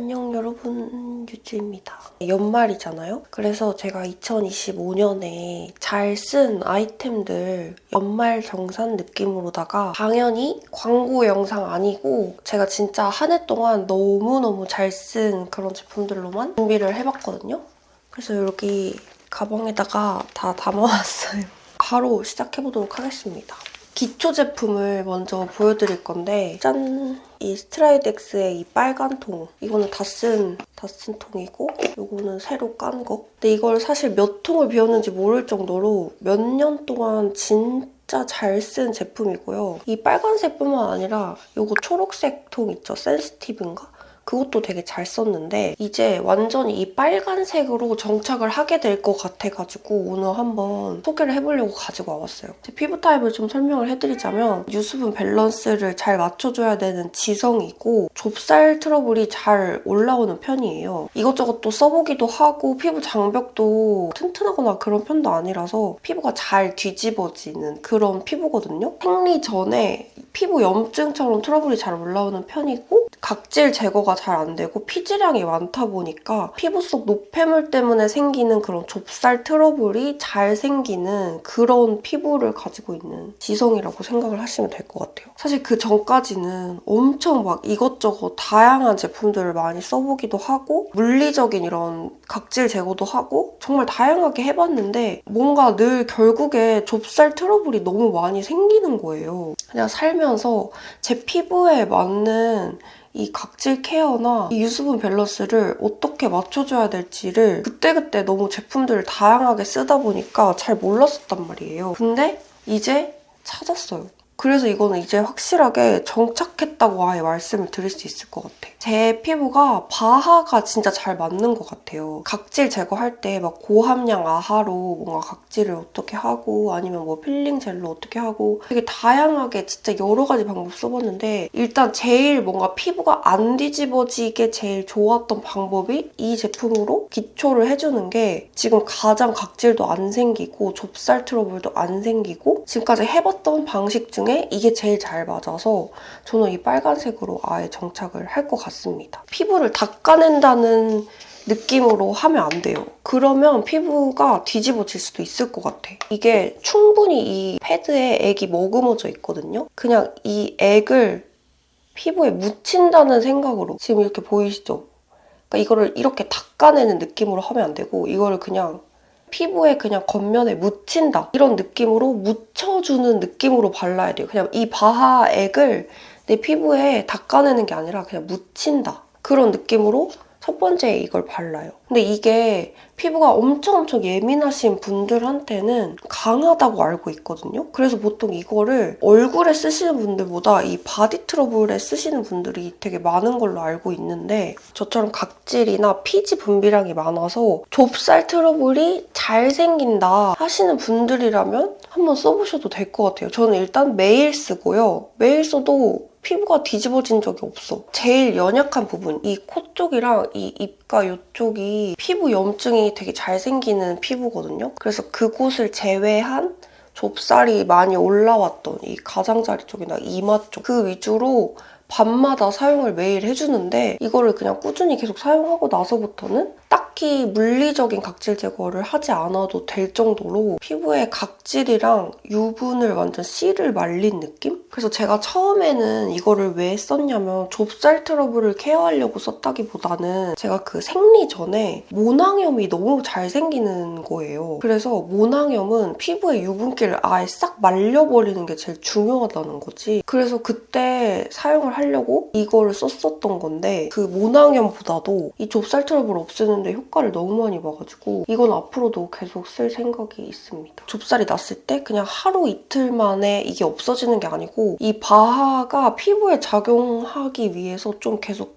안녕 여러분, 유주입니다. 연말이잖아요? 그래서 제가 2025년에 잘 쓴 아이템들 연말 정산 느낌으로다가 당연히 광고 영상 아니고 제가 진짜 한 해 동안 너무너무 잘 쓴 그런 제품들로만 준비를 해봤거든요. 그래서 여기 가방에다가 다 담아왔어요. 바로 시작해보도록 하겠습니다. 기초 제품을 먼저 보여드릴 건데 짠! 이 스트라이덱스의 이 빨간 통, 이거는 다 쓴 통이고 이거는 새로 깐 거. 근데 이걸 사실 몇 통을 비웠는지 모를 정도로 몇 년 동안 진짜 잘 쓴 제품이고요. 이 빨간색뿐만 아니라 이거 초록색 통 있죠? 센시티브인가? 그것도 되게 잘 썼는데 이제 완전히 이 빨간색으로 정착을 하게 될 것 같아가지고 오늘 한번 소개를 해보려고 가지고 와봤어요. 제 피부 타입을 좀 설명을 해드리자면 유수분 밸런스를 잘 맞춰줘야 되는 지성이고 좁쌀 트러블이 잘 올라오는 편이에요. 이것저것 또 써보기도 하고 피부 장벽도 튼튼하거나 그런 편도 아니라서 피부가 잘 뒤집어지는 그런 피부거든요. 생리 전에 피부 염증처럼 트러블이 잘 올라오는 편이고 각질 제거가 잘 안 되고 피지량이 많다 보니까 피부 속 노폐물 때문에 생기는 그런 좁쌀 트러블이 잘 생기는 그런 피부를 가지고 있는 지성이라고 생각을 하시면 될 것 같아요. 사실 그 전까지는 엄청 막 이것저것 다양한 제품들을 많이 써보기도 하고 물리적인 이런 각질 제거도 하고 정말 다양하게 해봤는데 뭔가 늘 결국에 좁쌀 트러블이 너무 많이 생기는 거예요. 그냥 살면서 제 피부에 맞는 이 각질 케어나 이 유수분 밸런스를 어떻게 맞춰줘야 될지를 그때그때 너무 제품들을 다양하게 쓰다 보니까 잘 몰랐었단 말이에요. 근데 이제 찾았어요. 그래서 이거는 이제 확실하게 정착했다고 아예 말씀을 드릴 수 있을 것 같아. 제 피부가 바하가 진짜 잘 맞는 것 같아요. 각질 제거할 때 막 고함량 아하로 뭔가 각질을 어떻게 하고 아니면 뭐 필링 젤로 어떻게 하고 되게 다양하게 진짜 여러 가지 방법 써봤는데 일단 제일 뭔가 피부가 안 뒤집어지게 제일 좋았던 방법이 이 제품으로 기초를 해주는 게 지금 가장 각질도 안 생기고 좁쌀 트러블도 안 생기고 지금까지 해봤던 방식 중에 이게 제일 잘 맞아서 저는 이 빨간색으로 아예 정착을 할 것 같습니다. 피부를 닦아낸다는 느낌으로 하면 안 돼요. 그러면 피부가 뒤집어질 수도 있을 것 같아. 이게 충분히 이 패드에 액이 머금어져 있거든요. 그냥 이 액을 피부에 묻힌다는 생각으로 지금 이렇게 보이시죠? 그러니까 이거를 이렇게 닦아내는 느낌으로 하면 안 되고 이거를 그냥 피부에 그냥 겉면에 묻힌다 이런 느낌으로 묻혀주는 느낌으로 발라야 돼요. 그냥 이 바하액을 내 피부에 닦아내는 게 아니라 그냥 묻힌다 그런 느낌으로 첫 번째 이걸 발라요. 근데 이게 피부가 엄청 예민하신 분들한테는 강하다고 알고 있거든요. 그래서 보통 이거를 얼굴에 쓰시는 분들보다 이 바디 트러블에 쓰시는 분들이 되게 많은 걸로 알고 있는데 저처럼 각질이나 피지 분비량이 많아서 좁쌀 트러블이 잘 생긴다 하시는 분들이라면 한번 써보셔도 될 것 같아요. 저는 일단 매일 쓰고요. 매일 써도 피부가 뒤집어진 적이 없어. 제일 연약한 부분, 이 코 쪽이랑 이 입가 이쪽이 피부 염증이 되게 잘 생기는 피부거든요. 그래서 그곳을 제외한 좁쌀이 많이 올라왔던 이 가장자리 쪽이나 이마 쪽 그 위주로 밤마다 사용을 매일 해주는데 이거를 그냥 꾸준히 계속 사용하고 나서부터는 딱히 물리적인 각질 제거를 하지 않아도 될 정도로 피부에 각질이랑 유분을 완전 씨를 말린 느낌? 그래서 제가 처음에는 이거를 왜 썼냐면 좁쌀 트러블을 케어하려고 썼다기보다는 제가 그 생리 전에 모낭염이 너무 잘 생기는 거예요. 그래서 모낭염은 피부의 유분기를 아예 싹 말려버리는 게 제일 중요하다는 거지. 그래서 그때 사용을 하려고 이거를 썼었던 건데 그 모낭염보다도 이 좁쌀 트러블 없애는데 효과를 너무 많이 봐가지고 이건 앞으로도 계속 쓸 생각이 있습니다. 좁쌀이 났을 때 그냥 하루 이틀 만에 이게 없어지는 게 아니고 이 바하가 피부에 작용하기 위해서 좀 계속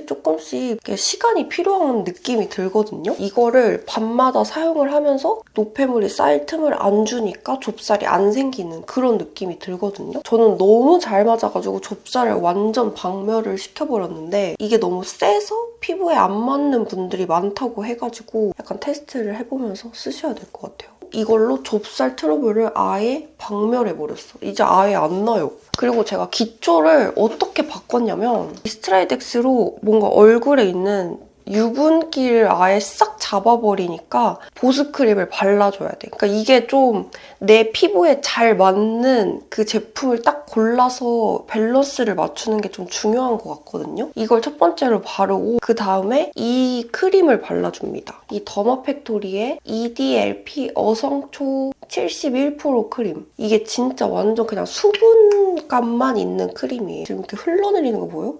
조금씩 시간이 필요한 느낌이 들거든요. 이거를 밤마다 사용을 하면서 노폐물이 쌓일 틈을 안 주니까 좁쌀이 안 생기는 그런 느낌이 들거든요. 저는 너무 잘 맞아가지고 좁쌀을 완전 박멸을 시켜버렸는데 이게 너무 세서 피부에 안 맞는 분들이 많다고 해가지고 약간 테스트를 해보면서 쓰셔야 될 것 같아요. 이걸로 좁쌀 트러블을 아예 박멸해버렸어. 이제 아예 안 나요. 그리고 제가 기초를 어떻게 바꿨냐면 스트라이덱스로 뭔가 얼굴에 있는 유분기를 아예 싹 잡아버리니까 보습크림을 발라줘야 돼. 그러니까 이게 좀 내 피부에 잘 맞는 그 제품을 딱 골라서 밸런스를 맞추는 게 좀 중요한 것 같거든요. 이걸 첫 번째로 바르고 그 다음에 이 크림을 발라줍니다. 이 더마팩토리의 EDLP 어성초 71% 크림. 이게 진짜 완전 그냥 수분감만 있는 크림이에요. 지금 이렇게 흘러내리는 거 보여?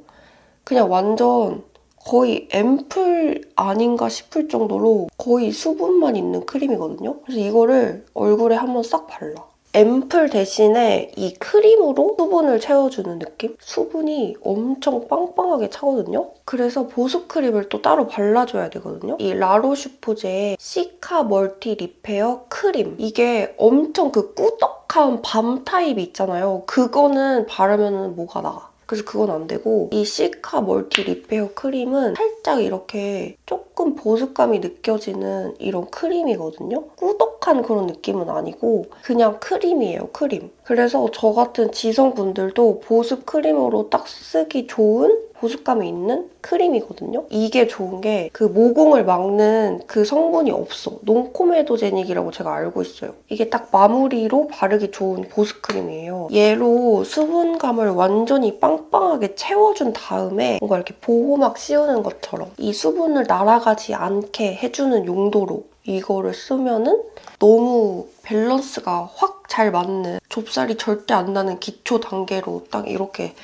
그냥 완전 거의 앰플 아닌가 싶을 정도로 거의 수분만 있는 크림이거든요. 그래서 이거를 얼굴에 한번 싹 발라. 앰플 대신에 이 크림으로 수분을 채워주는 느낌? 수분이 엄청 빵빵하게 차거든요? 그래서 보습크림을 또 따로 발라줘야 되거든요? 이 라로슈포제의 시카 멀티 리페어 크림. 이게 엄청 그 꾸덕한 밤 타입이 있잖아요. 그거는 바르면 뭐가 나. 그래서 그건 안 되고 이 시카 멀티 리페어 크림은 살짝 이렇게 조금 보습감이 느껴지는 이런 크림이거든요. 꾸덕한 그런 느낌은 아니고 그냥 크림이에요, 크림. 그래서 저 같은 지성분들도 보습 크림으로 딱 쓰기 좋은 보습감이 있는 크림이거든요. 이게 좋은 게 그 모공을 막는 그 성분이 없어. 논코메도제닉이라고 제가 알고 있어요. 이게 딱 마무리로 바르기 좋은 보습 크림이에요. 얘로 수분감을 완전히 빵빵하게 채워준 다음에 뭔가 이렇게 보호막 씌우는 것처럼 이 수분을 날아가지 않게 해주는 용도로 이거를 쓰면은 너무 밸런스가 확 잘 맞는 좁쌀이 절대 안 나는 기초 단계로 딱 이렇게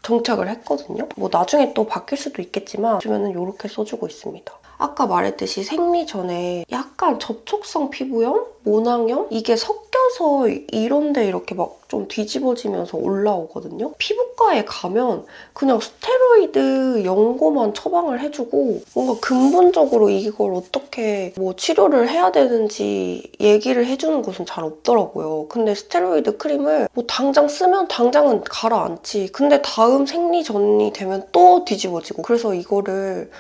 정착을 했거든요. 뭐 나중에 또 바뀔 수도 있겠지만 요즘에는 이렇게 써주고 있습니다. 아까 말했듯이 생리 전에 약간 접촉성 피부염? 모낭염? 이게 섞여서 이런데 이렇게 막 좀 뒤집어지면서 올라오거든요. 피부과에 가면 그냥 스테로이드 연고만 처방을 해주고 뭔가 근본적으로 이걸 어떻게 뭐 치료를 해야 되는지 얘기를 해주는 곳은 잘 없더라고요. 근데 스테로이드 크림을 뭐 당장 쓰면 당장은 가라앉지. 근데 다음 생리 전이 되면 또 뒤집어지고. 그래서 이거를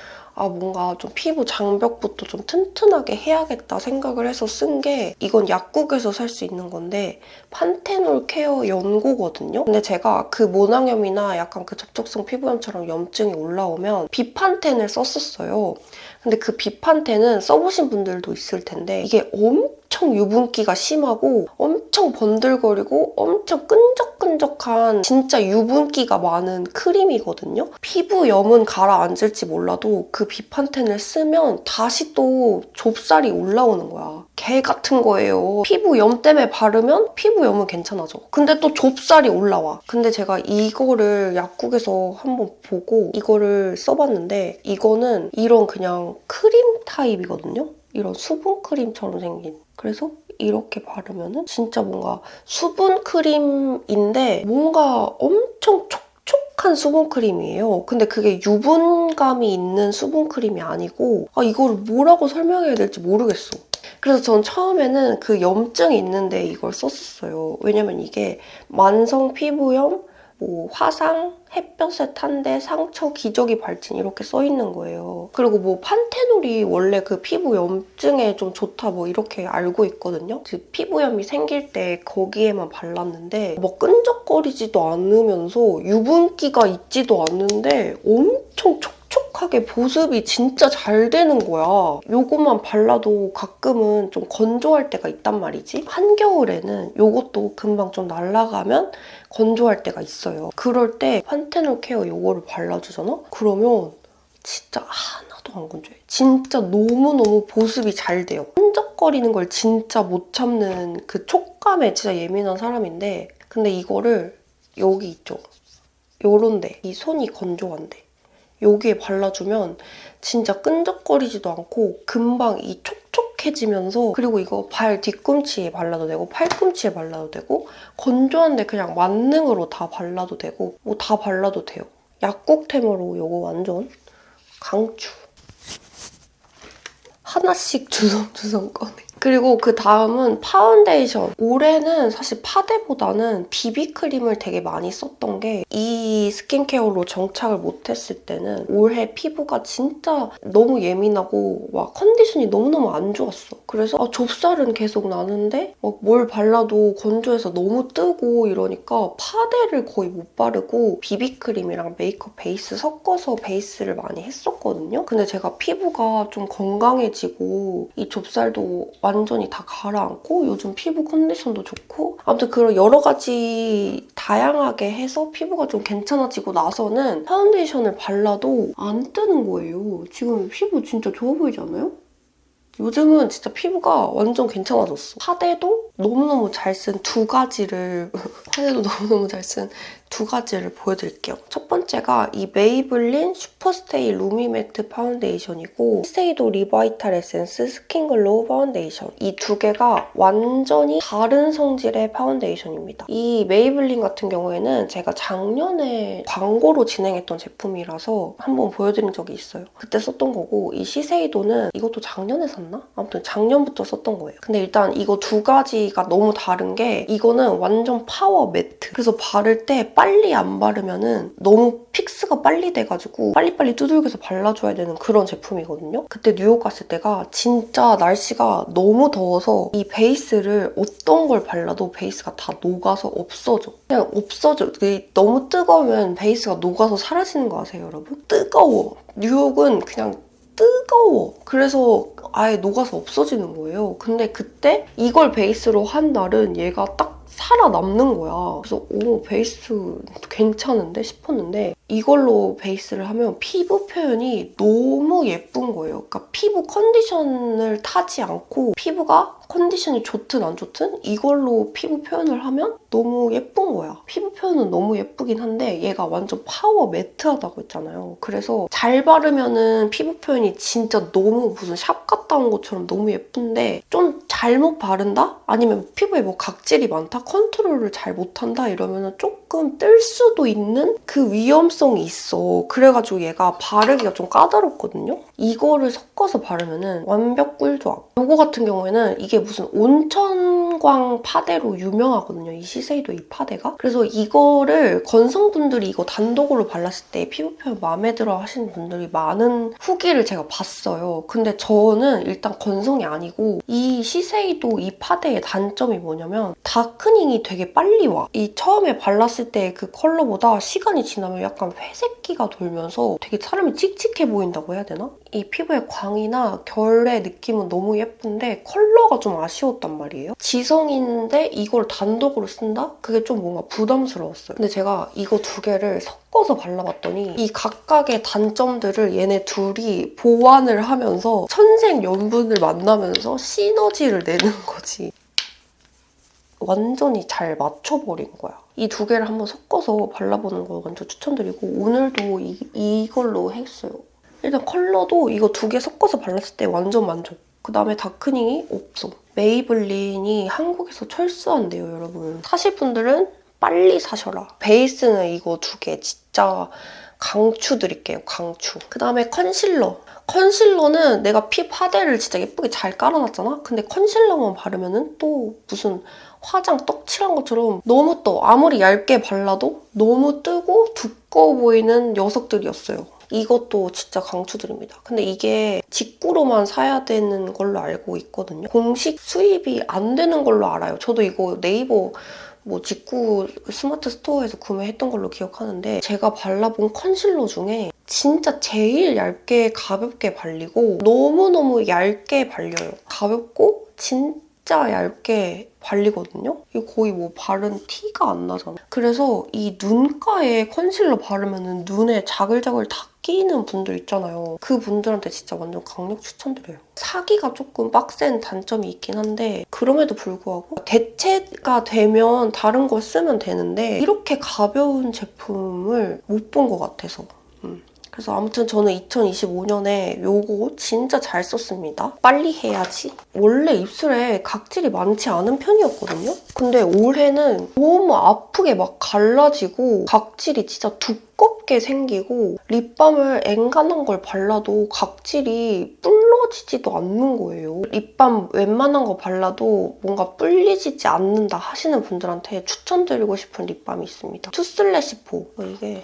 뭔가 좀 피부 장벽부터 좀 튼튼하게 해야겠다 생각을 해서 쓴 게 이건 약국에서 살 수 있는 건데 판테놀 케어 연고거든요. 근데 제가 그 모낭염이나 약간 그 접촉성 피부염처럼 염증이 올라오면 비판텐을 썼었어요. 근데 그 비판텐은 써보신 분들도 있을 텐데 이게 엄청 유분기가 심하고 엄청 번들거리고 엄청 끈적끈적한 진짜 유분기가 많은 크림이거든요. 피부염은 가라앉을지 몰라도 그 비판텐을 쓰면 다시 또 좁쌀이 올라오는 거야. 개 같은 거예요. 피부염 때문에 바르면 피부염은 괜찮아져. 근데 또 좁쌀이 올라와. 근데 제가 이거를 약국에서 한번 보고 이거를 써봤는데 이거는 이런 그냥 크림 타입이거든요. 이런 수분 크림처럼 생긴. 그래서 이렇게 바르면은 진짜 뭔가 수분 크림인데 뭔가 엄청 촉촉한 수분 크림이에요. 근데 그게 유분감이 있는 수분 크림이 아니고 이거를 뭐라고 설명해야 될지 모르겠어. 그래서 전 처음에는 그 염증이 있는데 이걸 썼었어요. 왜냐면 이게 만성 피부염, 뭐 화상, 햇볕에 탄데 상처, 기저귀 발진 이렇게 써있는 거예요. 그리고 뭐 판테놀이 원래 그 피부 염증에 좀 좋다 뭐 이렇게 알고 있거든요. 그 피부염이 생길 때 거기에만 발랐는데 뭐 끈적거리지도 않으면서 유분기가 있지도 않는데 엄청 촉촉하게 보습이 진짜 잘 되는 거야. 요것만 발라도 가끔은 좀 건조할 때가 있단 말이지. 한겨울에는 요것도 금방 좀 날아가면 건조할 때가 있어요. 그럴 때 판테놀 케어 요거를 발라주잖아? 그러면 진짜 하나도 안 건조해. 진짜 너무너무 보습이 잘 돼요. 끈적거리는 걸 진짜 못 참는 그 촉감에 진짜 예민한 사람인데 근데 이거를 여기 있죠? 요런데 이 손이 건조한데 여기에 발라주면 진짜 끈적거리지도 않고 금방 이 촉촉해지면서 그리고 이거 발 뒤꿈치에 발라도 되고 팔꿈치에 발라도 되고 건조한데 그냥 만능으로 다 발라도 되고 뭐 다 발라도 돼요. 약국템으로 이거 완전 강추. 하나씩 주섬주섬 꺼내. 그리고 그 다음은 파운데이션. 올해는 사실 파데보다는 비비크림을 되게 많이 썼던 게 이 스킨케어로 정착을 못했을 때는 올해 피부가 진짜 너무 예민하고 막 컨디션이 너무너무 안 좋았어. 그래서 좁쌀은 계속 나는데 뭘 발라도 건조해서 너무 뜨고 이러니까 파데를 거의 못 바르고 비비크림이랑 메이크업 베이스 섞어서 베이스를 많이 했었거든요. 근데 제가 피부가 좀 건강해지고 이 좁쌀도 완전히 다 가라앉고 요즘 피부 컨디션도 좋고 아무튼 그런 여러 가지 다양하게 해서 피부가 좀 괜찮아지고 나서는 파운데이션을 발라도 안 뜨는 거예요. 지금 피부 진짜 좋아 보이지 않아요? 요즘은 진짜 피부가 완전 괜찮아졌어. 파데도 너무너무 잘 쓴 두 가지를 파데도 너무너무 잘 쓴 두 가지를 보여드릴게요. 첫 번째가 이 메이블린 슈퍼스테이 루미 매트 파운데이션이고 시세이도 리바이탈 에센스 스킨글로우 파운데이션. 이 두 개가 완전히 다른 성질의 파운데이션입니다. 이 메이블린 같은 경우에는 제가 작년에 광고로 진행했던 제품이라서 한번 보여드린 적이 있어요. 그때 썼던 거고 이 시세이도는 이것도 작년에 샀나? 아무튼 작년부터 썼던 거예요. 근데 일단 이거 두 가지가 너무 다른 게 이거는 완전 파워 매트. 그래서 바를 때 빨리 안 바르면은 너무 픽스가 빨리 돼가지고 빨리빨리 두들겨서 발라줘야 되는 그런 제품이거든요. 그때 뉴욕 갔을 때가 진짜 날씨가 너무 더워서 이 베이스를 어떤 걸 발라도 베이스가 다 녹아서 없어져. 그냥 없어져. 너무 뜨거우면 베이스가 녹아서 사라지는 거 아세요, 여러분? 뜨거워. 뉴욕은 그냥 뜨거워. 그래서 아예 녹아서 없어지는 거예요. 근데 그때 이걸 베이스로 한 날은 얘가 딱 살아남는 거야. 그래서 오, 베이스 괜찮은데 싶었는데 이걸로 베이스를 하면 피부 표현이 너무 예쁜 거예요. 그러니까 피부 컨디션을 타지 않고 피부가 컨디션이 좋든 안 좋든 이걸로 피부 표현을 하면 너무 예쁜 거야. 피부 표현은 너무 예쁘긴 한데 얘가 완전 파워 매트하다고 했잖아요. 그래서 잘 바르면은 피부 표현이 진짜 너무 무슨 샵 갔다 온 것처럼 너무 예쁜데 좀 잘못 바른다? 아니면 피부에 뭐 각질이 많다? 컨트롤을 잘 못한다? 이러면은 조금 뜰 수도 있는 그 위험성이 있어. 그래가지고 얘가 바르기가 좀 까다롭거든요? 이거를 섞어서 바르면은 완벽 꿀조합. 이거 같은 경우에는 이게 무슨 온천광 파데로 유명하거든요. 이 시세이도 이 파데가. 그래서 이거를 건성분들이 이거 단독으로 발랐을 때 피부 표현 마음에 들어 하시는 분들이 많은 후기를 제가 봤어요. 근데 저는 일단 건성이 아니고 이 시세이도 이 파데의 단점이 뭐냐면 다크닝이 되게 빨리 와. 이 처음에 발랐을 때 그 컬러보다 시간이 지나면 약간 회색기가 돌면서 되게 사람이 칙칙해 보인다고 해야 되나? 이 피부의 광이나 결의 느낌은 너무 예쁜데 컬러가 좀 아쉬웠단 말이에요. 지성인데 이걸 단독으로 쓴다? 그게 좀 뭔가 부담스러웠어요. 근데 제가 이거 두 개를 섞어서 발라봤더니 이 각각의 단점들을 얘네 둘이 보완을 하면서 천생연분을 만나면서 시너지를 내는 거지. 완전히 잘 맞춰버린 거야. 이 두 개를 한번 섞어서 발라보는 거 완전 추천드리고 오늘도 이걸로 했어요. 일단 컬러도 이거 두 개 섞어서 발랐을 때 완전 만족. 그다음에 다크닝이 없어. 메이블린이 한국에서 철수한대요, 여러분. 사실 분들은 빨리 사셔라. 베이스는 이거 두 개 진짜 강추드릴게요, 강추. 그다음에 컨실러. 컨실러는 내가 피 파데를 진짜 예쁘게 잘 깔아놨잖아? 근데 컨실러만 바르면은 또 무슨 화장 떡칠한 것처럼 너무 떠. 아무리 얇게 발라도 너무 뜨고 두꺼워 보이는 녀석들이었어요. 이것도 진짜 강추드립니다. 근데 이게 직구로만 사야 되는 걸로 알고 있거든요. 공식 수입이 안 되는 걸로 알아요. 저도 이거 네이버 뭐 직구 스마트 스토어에서 구매했던 걸로 기억하는데 제가 발라본 컨실러 중에 진짜 제일 얇게 가볍게 발리고 너무너무 얇게 발려요. 가볍고 진짜 얇게 발리거든요? 이거 거의 뭐 바른 티가 안 나잖아. 그래서 이 눈가에 컨실러 바르면 눈에 자글자글 다 끼는 분들 있잖아요. 그 분들한테 진짜 완전 강력 추천드려요. 사기가 조금 빡센 단점이 있긴 한데 그럼에도 불구하고 대체가 되면 다른 걸 쓰면 되는데 이렇게 가벼운 제품을 못 본 것 같아서 그래서 아무튼 저는 2025년에 요거 진짜 잘 썼습니다. 빨리 해야지. 원래 입술에 각질이 많지 않은 편이었거든요. 근데 올해는 너무 아프게 막 갈라지고 각질이 진짜 두껍게 생기고 립밤을 엔간한 걸 발라도 각질이 불러지지도 않는 거예요. 립밤 웬만한 거 발라도 뭔가 불리지지 않는다 하시는 분들한테 추천드리고 싶은 립밤이 있습니다. 투슬래시포. 이게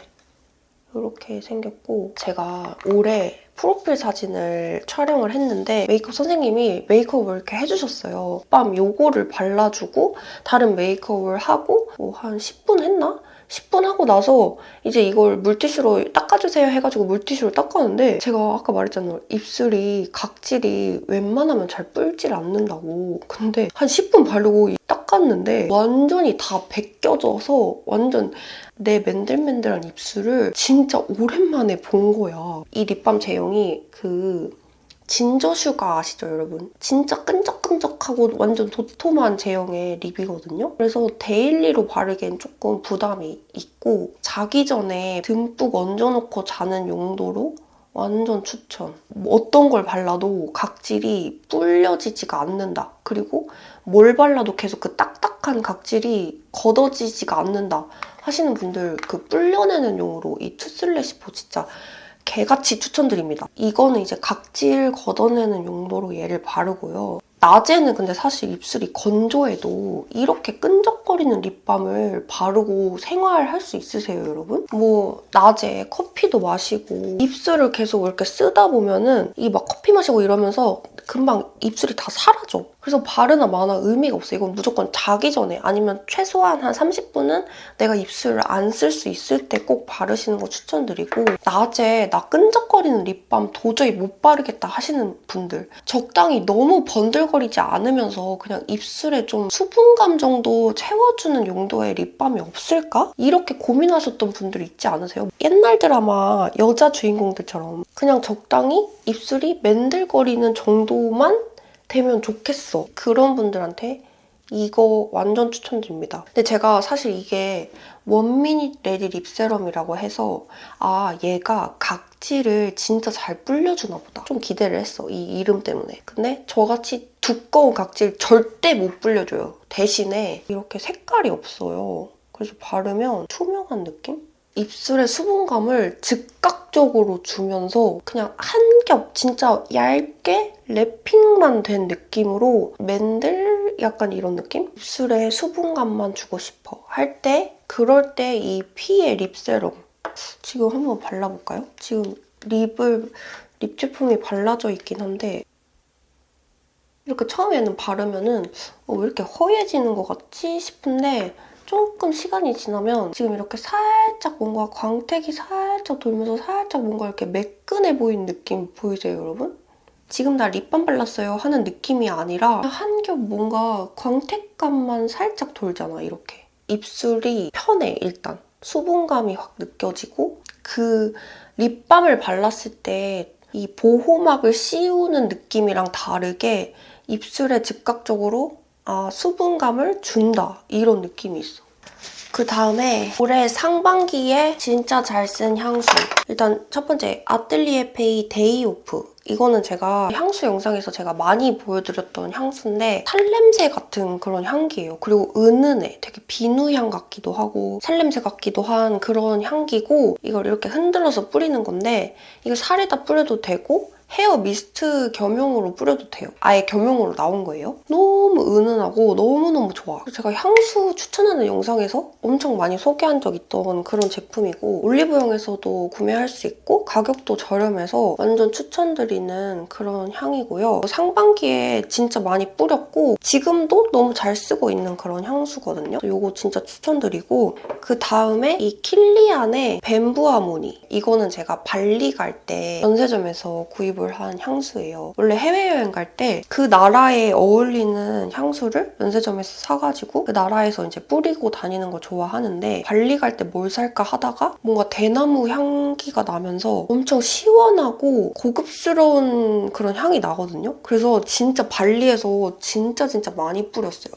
이렇게 생겼고 제가 올해 프로필 사진을 촬영을 했는데 메이크업 선생님이 메이크업을 이렇게 해주셨어요. 밤 요거를 발라주고 다른 메이크업을 하고 뭐 한 10분 했나? 10분 하고 나서 이제 이걸 물티슈로 닦아주세요 해가지고 물티슈로 닦았는데 제가 아까 말했잖아요. 입술이 각질이 웬만하면 잘 불질 않는다고. 근데 한 10분 바르고 닦았는데 완전히 다 벗겨져서 완전 내 맨들맨들한 입술을 진짜 오랜만에 본 거야. 이 립밤 제형이 진저슈가 아시죠, 여러분? 진짜 끈적끈적하고 완전 도톰한 제형의 립이거든요. 그래서 데일리로 바르기엔 조금 부담이 있고 자기 전에 듬뿍 얹어놓고 자는 용도로 완전 추천. 어떤 걸 발라도 각질이 불려지지가 않는다. 그리고 뭘 발라도 계속 그 딱딱한 각질이 걷어지지가 않는다 하시는 분들 불려내는 용으로 이 투슬래시포 진짜 개같이 추천드립니다. 이거는 이제 각질 걷어내는 용도로 얘를 바르고요. 낮에는 근데 사실 입술이 건조해도 이렇게 끈적거리는 립밤을 바르고 생활할 수 있으세요, 여러분? 뭐 낮에 커피도 마시고 입술을 계속 이렇게 쓰다 보면은 이 막 커피 마시고 이러면서 금방 입술이 다 사라져. 그래서 바르나 마나 의미가 없어요. 이건 무조건 자기 전에 아니면 최소한 한 30분은 내가 입술을 안 쓸 수 있을 때 꼭 바르시는 거 추천드리고 낮에 나 끈적거리는 립밤 도저히 못 바르겠다 하시는 분들 적당히 너무 번들거리지 않으면서 그냥 입술에 좀 수분감 정도 채워주는 용도의 립밤이 없을까? 이렇게 고민하셨던 분들 있지 않으세요? 옛날 드라마 여자 주인공들처럼 그냥 적당히 입술이 맨들거리는 정도만 되면 좋겠어. 그런 분들한테 이거 완전 추천드립니다. 근데 제가 사실 이게 원미닛 레디 립세럼이라고 해서 얘가 각질을 진짜 잘 불려주나 보다. 좀 기대를 했어, 이 이름 때문에. 근데 저같이 두꺼운 각질 절대 못 불려줘요. 대신에 이렇게 색깔이 없어요. 그래서 바르면 투명한 느낌? 입술의 수분감을 즉각적으로 주면서 그냥 한 겹 진짜 얇게 랩핑만 된 느낌으로 맨들 약간 이런 느낌? 입술에 수분감만 주고 싶어 할 때 그럴 때 이 피의 립세럼 지금 한번 발라볼까요? 지금 립 제품이 발라져 있긴 한데 이렇게 처음에는 바르면은 왜 이렇게 허해지는 것 같지 싶은데 조금 시간이 지나면 지금 이렇게 살짝 뭔가 광택이 살짝 돌면서 살짝 뭔가 이렇게 매끈해 보이는 느낌 보이세요, 여러분? 지금 나 립밤 발랐어요 하는 느낌이 아니라 한 겹 뭔가 광택감만 살짝 돌잖아, 이렇게. 입술이 편해, 일단. 수분감이 확 느껴지고 립밤을 발랐을 때 이 보호막을 씌우는 느낌이랑 다르게 입술에 즉각적으로 수분감을 준다 이런 느낌이 있어. 그 다음에 올해 상반기에 진짜 잘 쓴 향수. 일단 첫 번째 아뜰리에 페이 데이 오프. 이거는 제가 향수 영상에서 제가 많이 보여드렸던 향수인데 살냄새 같은 그런 향기예요. 그리고 은은해. 되게 비누향 같기도 하고 살냄새 같기도 한 그런 향기고 이걸 이렇게 흔들어서 뿌리는 건데 이거 살에다 뿌려도 되고 헤어 미스트 겸용으로 뿌려도 돼요. 아예 겸용으로 나온 거예요. 너무 은은하고 너무너무 좋아. 제가 향수 추천하는 영상에서 엄청 많이 소개한 적 있던 그런 제품이고 올리브영에서도 구매할 수 있고 가격도 저렴해서 완전 추천드리는 그런 향이고요. 상반기에 진짜 많이 뿌렸고 지금도 너무 잘 쓰고 있는 그런 향수거든요. 이거 진짜 추천드리고 그 다음에 이 킬리안의 뱀부아모니. 이거는 제가 발리 갈 때 면세점에서 구입을 한 향수예요. 원래 해외여행 갈 때 그 나라에 어울리는 향수를 면세점에서 사가지고 그 나라에서 이제 뿌리고 다니는 걸 좋아하는데 발리 갈 때 뭘 살까 하다가 뭔가 대나무 향기가 나면서 엄청 시원하고 고급스러운 그런 향이 나거든요. 그래서 진짜 발리에서 진짜 많이 뿌렸어요.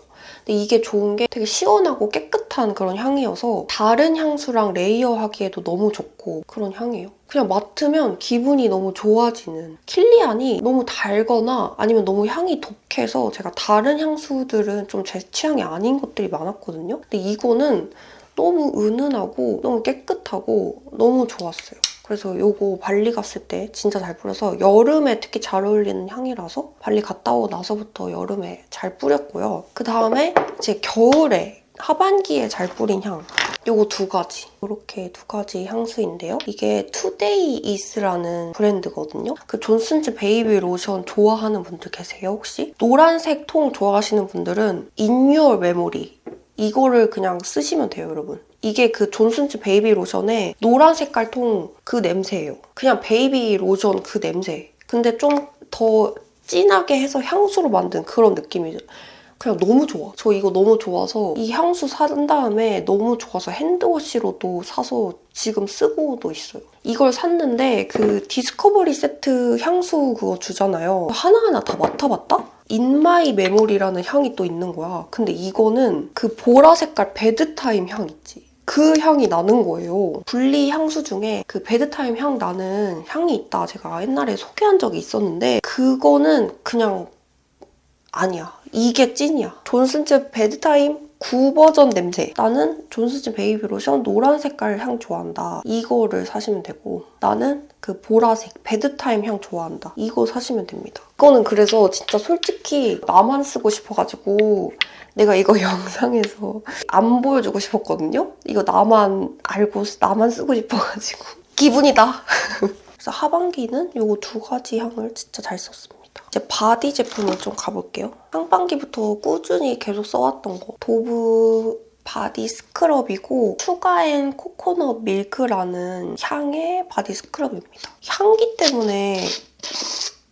근데 이게 좋은 게 되게 시원하고 깨끗한 그런 향이어서 다른 향수랑 레이어하기에도 너무 좋고 그런 향이에요. 그냥 맡으면 기분이 너무 좋아지는. 킬리안이 너무 달거나 아니면 너무 향이 독해서 제가 다른 향수들은 좀 제 취향이 아닌 것들이 많았거든요. 근데 이거는 너무 은은하고 너무 깨끗하고 너무 좋았어요. 그래서 이거 발리 갔을 때 진짜 잘 뿌려서 여름에 특히 잘 어울리는 향이라서 발리 갔다 오고 나서부터 여름에 잘 뿌렸고요. 그 다음에 이제 겨울에 하반기에 잘 뿌린 향. 요거 두 가지. 이렇게 두 가지 향수인데요. 이게 투데이 이스라는 브랜드거든요. 그 존슨즈 베이비 로션 좋아하는 분들 계세요, 혹시? 노란색 통 좋아하시는 분들은 In Your Memory. 이거를 그냥 쓰시면 돼요, 여러분. 이게 그 존슨즈 베이비 로션의 노란 색깔 통 그 냄새예요. 그냥 베이비 로션 그 냄새. 근데 좀 더 진하게 해서 향수로 만든 그런 느낌이죠. 그냥 너무 좋아. 저 이거 너무 좋아서 이 향수 산 다음에 너무 좋아서 핸드워시로도 사서 지금 쓰고도 있어요. 이걸 샀는데 그 디스커버리 세트 향수 그거 주잖아요. 하나하나 다 맡아봤다? 인마이 메모리라는 향이 또 있는 거야. 근데 이거는 그 보라 색깔 베드타임 향 있지? 그 향이 나는 거예요. 분리 향수 중에 그 베드타임 향 나는 향이 있다. 제가 옛날에 소개한 적이 있었는데 그거는 그냥 아니야. 이게 찐이야. 존슨즈 베드타임 9 버전 냄새. 나는 존슨즈 베이비 로션 노란 색깔 향 좋아한다. 이거를 사시면 되고 나는 그 보라색 베드타임 향 좋아한다. 이거 사시면 됩니다. 이거는 그래서 진짜 솔직히 나만 쓰고 싶어가지고 내가 이거 영상에서 안 보여주고 싶었거든요? 이거 나만 알고 나만 쓰고 싶어가지고 기분이다. 그래서 하반기는 이거 두 가지 향을 진짜 잘 썼습니다. 이제 바디 제품을 좀 가볼게요. 상반기부터 꾸준히 계속 써왔던 거. 도브 바디 스크럽이고 슈가앤 코코넛 밀크라는 향의 바디 스크럽입니다. 향기 때문에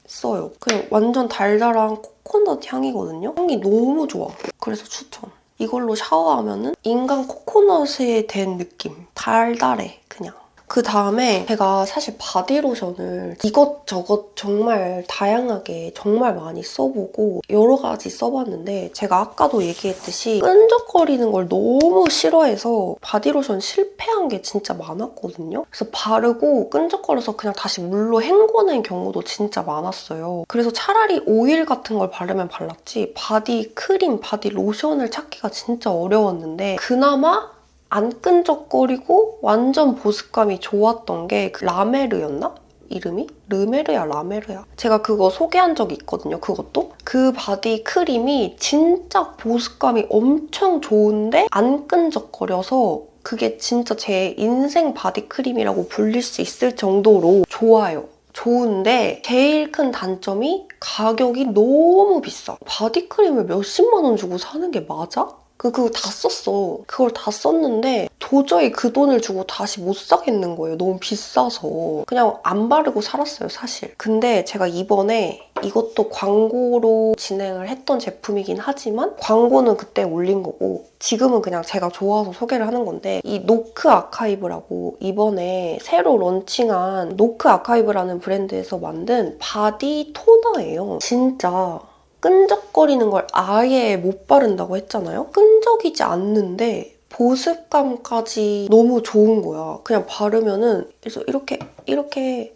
써요. 그냥 완전 달달한 코코넛 향이거든요. 향이 너무 좋아. 그래서 추천. 이걸로 샤워하면은 인간 코코넛이 된 느낌. 달달해, 그냥. 그 다음에 제가 사실 바디로션을 이것저것 정말 다양하게 정말 많이 써보고 여러 가지 써봤는데 제가 아까도 얘기했듯이 끈적거리는 걸 너무 싫어해서 바디로션 실패한 게 진짜 많았거든요. 그래서 바르고 끈적거려서 그냥 다시 물로 헹궈낸 경우도 진짜 많았어요. 그래서 차라리 오일 같은 걸 바르면 발랐지 바디 크림, 바디 로션을 찾기가 진짜 어려웠는데 그나마 안 끈적거리고 완전 보습감이 좋았던 게 그 라메르였나? 이름이? 르메르야 라메르야. 제가 그거 소개한 적이 있거든요. 그것도. 그 바디 크림이 진짜 보습감이 엄청 좋은데 안 끈적거려서 그게 진짜 제 인생 바디 크림이라고 불릴 수 있을 정도로 좋아요. 좋은데 제일 큰 단점이 가격이 너무 비싸. 바디크림을 몇십만 원 주고 사는 게 맞아? 그거 다 썼어. 그걸 다 썼는데 도저히 그 돈을 주고 다시 못 사겠는 거예요. 너무 비싸서. 그냥 안 바르고 살았어요, 사실. 근데 제가 이번에 이것도 광고로 진행을 했던 제품이긴 하지만 광고는 그때 올린 거고 지금은 그냥 제가 좋아서 소개를 하는 건데 이 노크 아카이브라고 이번에 새로 런칭한 노크 아카이브라는 브랜드에서 만든 바디 토너예요. 진짜 끈적거리는 걸 아예 못 바른다고 했잖아요? 끈적이지 않는데 보습감까지 너무 좋은 거야. 그냥 바르면은 그래서 이렇게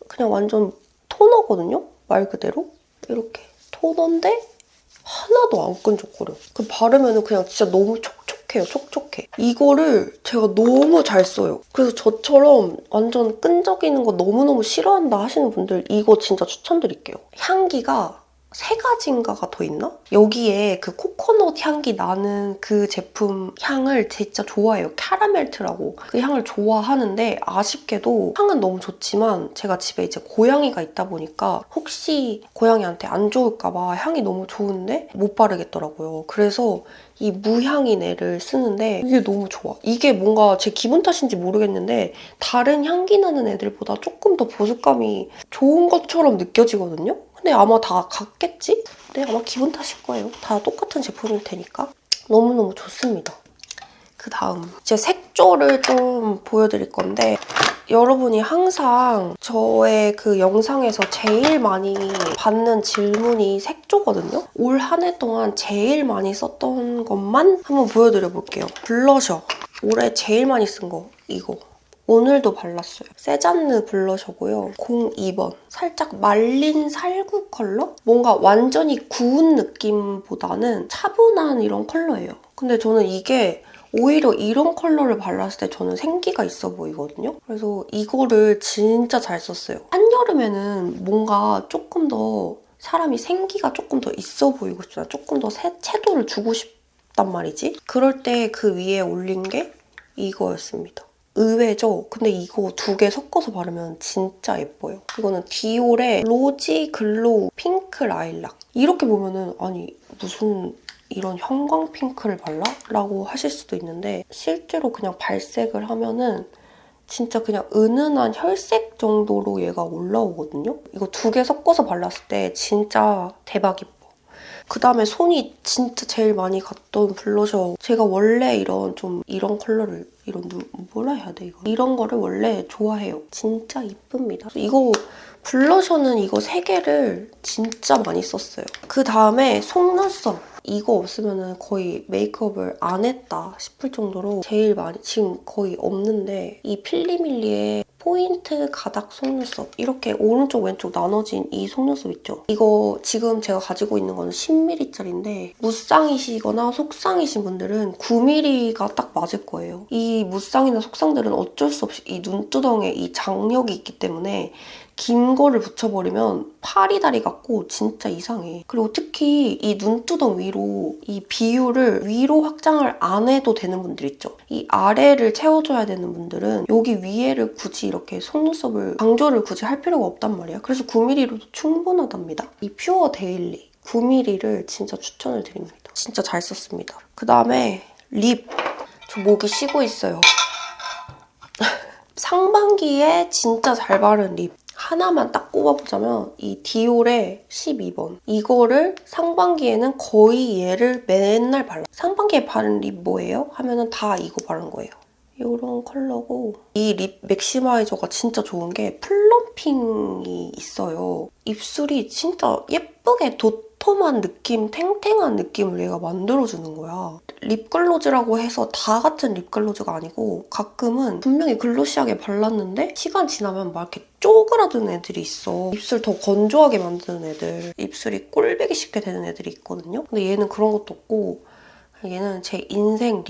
그냥 완전 토너거든요? 말 그대로? 이렇게 토너인데 하나도 안 끈적거려. 그 바르면은 그냥 진짜 너무 촉촉해요. 촉촉해. 이거를 제가 너무 잘 써요. 그래서 저처럼 완전 끈적이는 거 너무너무 싫어한다 하시는 분들 이거 진짜 추천드릴게요. 향기가 3가지인가가 더 있나? 여기에 그 코코넛 향기 나는 그 제품 향을 진짜 좋아해요. 캐러멜트라고. 그 향을 좋아하는데 아쉽게도 향은 너무 좋지만 제가 집에 이제 고양이가 있다 보니까 혹시 고양이한테 안 좋을까 봐 향이 너무 좋은데 못 바르겠더라고요. 그래서 이 무향인 애를 쓰는데 이게 너무 좋아. 이게 뭔가 제 기분 탓인지 모르겠는데 다른 향기 나는 애들보다 조금 더 보습감이 좋은 것처럼 느껴지거든요? 근데 아마 다 같겠지? 근데 아마 기분 탓일 거예요. 다 똑같은 제품일 테니까. 너무너무 좋습니다. 그 다음 이제 색조를 좀 보여드릴 건데 여러분이 항상 저의 그 영상에서 제일 많이 받는 질문이 색조거든요? 올 한 해 동안 제일 많이 썼던 것만 한번 보여드려 볼게요. 블러셔. 올해 제일 많이 쓴 거 이거. 오늘도 발랐어요. 세잔느 블러셔고요. 02번. 살짝 말린 살구 컬러? 뭔가 완전히 구운 느낌보다는 차분한 이런 컬러예요. 근데 저는 이게 오히려 이런 컬러를 발랐을 때 저는 생기가 있어 보이거든요. 그래서 이거를 진짜 잘 썼어요. 한여름에는 뭔가 조금 더 사람이 생기가 조금 더 있어 보이고 싶잖아. 조금 더 채도를 주고 싶단 말이지. 그럴 때 그 위에 올린 게 이거였습니다. 의외죠? 근데 이거 두 개 섞어서 바르면 진짜 예뻐요. 이거는 디올의 로지 글로우 핑크 라일락. 이렇게 보면은 아니 무슨 이런 형광 핑크를 발라? 라고 하실 수도 있는데 실제로 그냥 발색을 하면은 진짜 그냥 은은한 혈색 정도로 얘가 올라오거든요? 이거 두 개 섞어서 발랐을 때 진짜 대박 예뻐. 그다음에 손이 진짜 제일 많이 갔던 블러셔. 제가 원래 이런 컬러를 뭐라 해야 돼 이거? 이런 거를 원래 좋아해요. 진짜 이쁩니다. 이거 블러셔는 이거 3개를 진짜 많이 썼어요. 그다음에 속눈썹. 이거 없으면 거의 메이크업을 안 했다 싶을 정도로 제일 많이, 지금 거의 없는데 이 필리밀리의 포인트 가닥 속눈썹. 이렇게 오른쪽 왼쪽 나눠진 이 속눈썹 있죠? 이거 지금 제가 가지고 있는 거는 10mm짜리인데 무쌍이시거나 속쌍이신 분들은 9mm가 딱 맞을 거예요. 이 무쌍이나 속쌍들은 어쩔 수 없이 이 눈두덩에 이 장력이 있기 때문에 긴 거를 붙여버리면 파리다리 같고 진짜 이상해. 그리고 특히 이 눈두덩 위로 이 비율을 위로 확장을 안 해도 되는 분들 있죠. 이 아래를 채워줘야 되는 분들은 여기 위에를 굳이 이렇게 속눈썹을 강조를 굳이 할 필요가 없단 말이야. 그래서 9mm로도 충분하답니다. 이 퓨어 데일리 9mm를 진짜 추천을 드립니다. 진짜 잘 썼습니다. 그다음에 립. 저 목이 쉬고 있어요. 상반기에 진짜 잘 바른 립. 하나만 딱 꼽아보자면 이 디올의 12번. 이거를 상반기에는 거의 얘를 맨날 발라. 상반기에 바른 립 뭐예요? 하면은 다 이거 바른 거예요. 이런 컬러고 이 립 맥시마이저가 진짜 좋은 게 플럼핑이 있어요. 입술이 진짜 예쁘게 도톰한 느낌, 탱탱한 느낌을 얘가 만들어주는 거야. 립글로즈라고 해서 다 같은 립글로즈가 아니고 가끔은 분명히 글로시하게 발랐는데 시간 지나면 막 이렇게 쪼그라드는 애들이 있어. 입술 더 건조하게 만드는 애들. 입술이 꼴배기 쉽게 되는 애들이 있거든요. 근데 얘는 그런 것도 없고 얘는 제 인생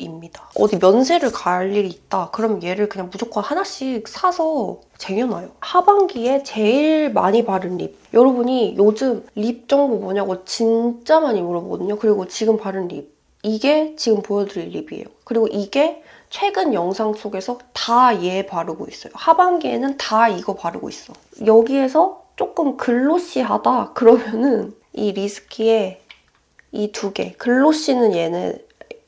립입니다. 어디 면세를 갈 일이 있다. 그럼 얘를 그냥 무조건 하나씩 사서 쟁여놔요. 하반기에 제일 많이 바른 립. 여러분이 요즘 립 정보 뭐냐고 진짜 많이 물어보거든요. 그리고 지금 바른 립. 이게 지금 보여드릴 립이에요. 그리고 이게 최근 영상 속에서 다 얘 바르고 있어요. 하반기에는 다 이거 바르고 있어. 여기에서 조금 글로시하다 그러면은 이 리스키의 이 2개. 글로시는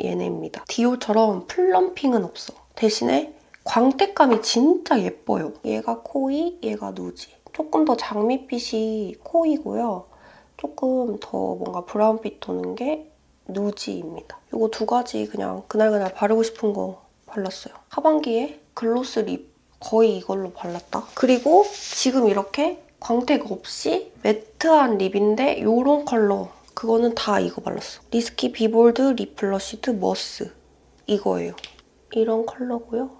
얘네입니다. 디올처럼 플럼핑은 없어. 대신에 광택감이 진짜 예뻐요. 얘가 코이, 얘가 누지. 조금 더 장밋빛이 코이고요. 조금 더 뭔가 브라운빛 도는 게 누지입니다. 이거 2가지 그냥 그날그날 바르고 싶은 거 발랐어요. 하반기에 글로스 립 거의 이걸로 발랐다. 그리고 지금 이렇게 광택 없이 매트한 립인데 이런 컬러 그거는 다 이거 발랐어. 리스키 비볼드 립 블러시드 머스 이거예요. 이런 컬러고요.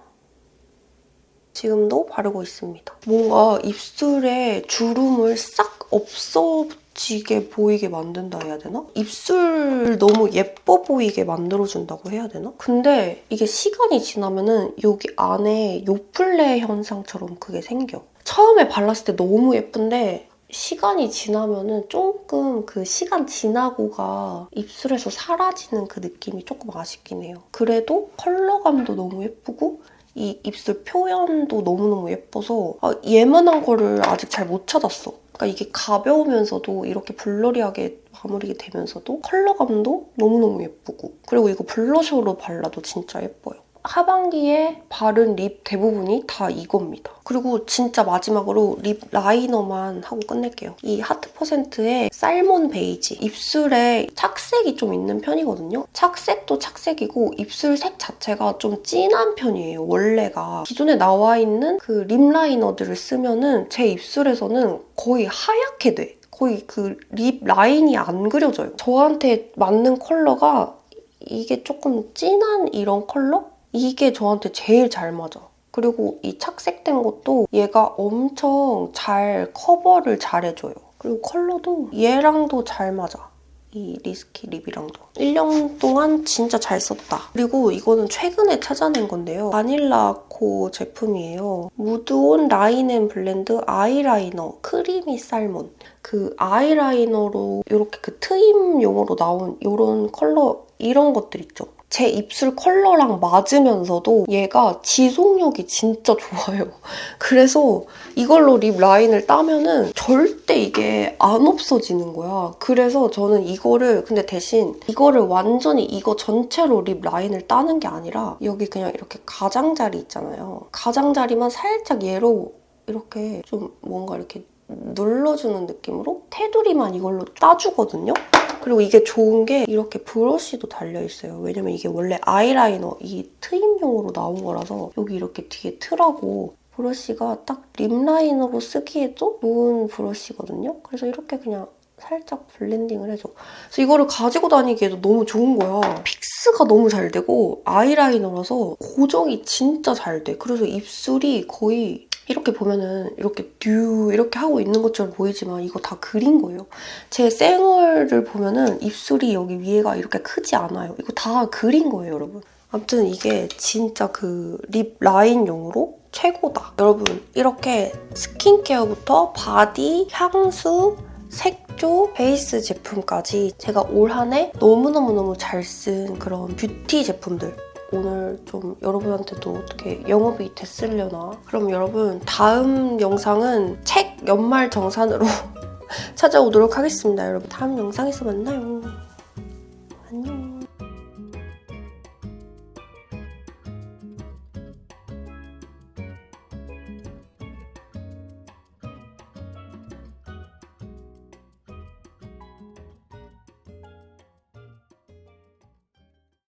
지금도 바르고 있습니다. 뭔가 입술에 주름을 싹 없어지게 보이게 만든다 해야 되나? 입술 너무 예뻐 보이게 만들어준다고 해야 되나? 근데 이게 시간이 지나면은 여기 안에 요플레 현상처럼 그게 생겨. 처음에 발랐을 때 너무 예쁜데 시간이 지나면은 조금 그 시간 지나고가 입술에서 사라지는 그 느낌이 조금 아쉽긴 해요. 그래도 컬러감도 너무 예쁘고 이 입술 표현도 너무너무 예뻐서 얘만한 거를 아직 잘 못 찾았어. 그러니까 이게 가벼우면서도 이렇게 블러리하게 마무리가 되면서도 컬러감도 너무너무 예쁘고 그리고 이거 블러셔로 발라도 진짜 예뻐요. 하반기에 바른 립 대부분이 다 이겁니다. 그리고 진짜 마지막으로 립 라이너만 하고 끝낼게요. 이 하트%의 살몬 베이지. 입술에 착색이 좀 있는 편이거든요. 착색도 착색이고 입술 색 자체가 좀 진한 편이에요, 원래가. 기존에 나와 있는 그 립 라이너들을 쓰면은 제 입술에서는 거의 하얗게 돼. 거의 그 립 라인이 안 그려져요. 저한테 맞는 컬러가 이게 조금 진한 이런 컬러? 이게 저한테 제일 잘 맞아. 그리고 이 착색된 것도 얘가 엄청 잘 커버를 잘 해줘요. 그리고 컬러도 얘랑도 잘 맞아. 이 리스키 립이랑도. 1년 동안 진짜 잘 썼다. 그리고 이거는 최근에 찾아낸 건데요. 바닐라코 제품이에요. 무드온 라인 앤 블렌드 아이라이너 크리미 살몬. 그 아이라이너로 이렇게 그 트임용으로 나온 이런 컬러 이런 것들 있죠. 제 입술 컬러랑 맞으면서도 얘가 지속력이 진짜 좋아요. 그래서 이걸로 립 라인을 따면은 절대 이게 안 없어지는 거야. 그래서 저는 이거를 근데 대신 이거를 완전히 이거 전체로 립 라인을 따는 게 아니라 여기 그냥 이렇게 가장자리 있잖아요. 가장자리만 살짝 얘로 이렇게 좀 뭔가 이렇게 눌러주는 느낌으로 테두리만 이걸로 따주거든요. 그리고 이게 좋은 게 이렇게 브러쉬도 달려있어요. 왜냐면 이게 원래 아이라이너 이 트임용으로 나온 거라서 여기 이렇게 뒤에 트라고 브러쉬가 딱 립라이너로 쓰기에도 좋은 브러쉬거든요. 그래서 이렇게 그냥 살짝 블렌딩을 해줘. 그래서 이거를 가지고 다니기에도 너무 좋은 거야. 픽스가 너무 잘 되고 아이라이너라서 고정이 진짜 잘 돼. 그래서 입술이 거의 이렇게 보면은 이렇게 이렇게 하고 있는 것처럼 보이지만 이거 다 그린 거예요. 제 쌩얼을 보면은 입술이 여기 위에가 이렇게 크지 않아요. 이거 다 그린 거예요, 여러분. 아무튼 이게 진짜 그 립 라인용으로 최고다. 여러분 이렇게 스킨케어부터 바디, 향수, 색조, 베이스 제품까지 제가 올 한 해 너무너무너무 잘 쓴 그런 뷰티 제품들 오늘 좀 여러분한테도 어떻게 영업이 됐으려나? 그럼 여러분 다음 영상은 책 연말 정산으로 찾아오도록 하겠습니다. 여러분 다음 영상에서 만나요. 안녕.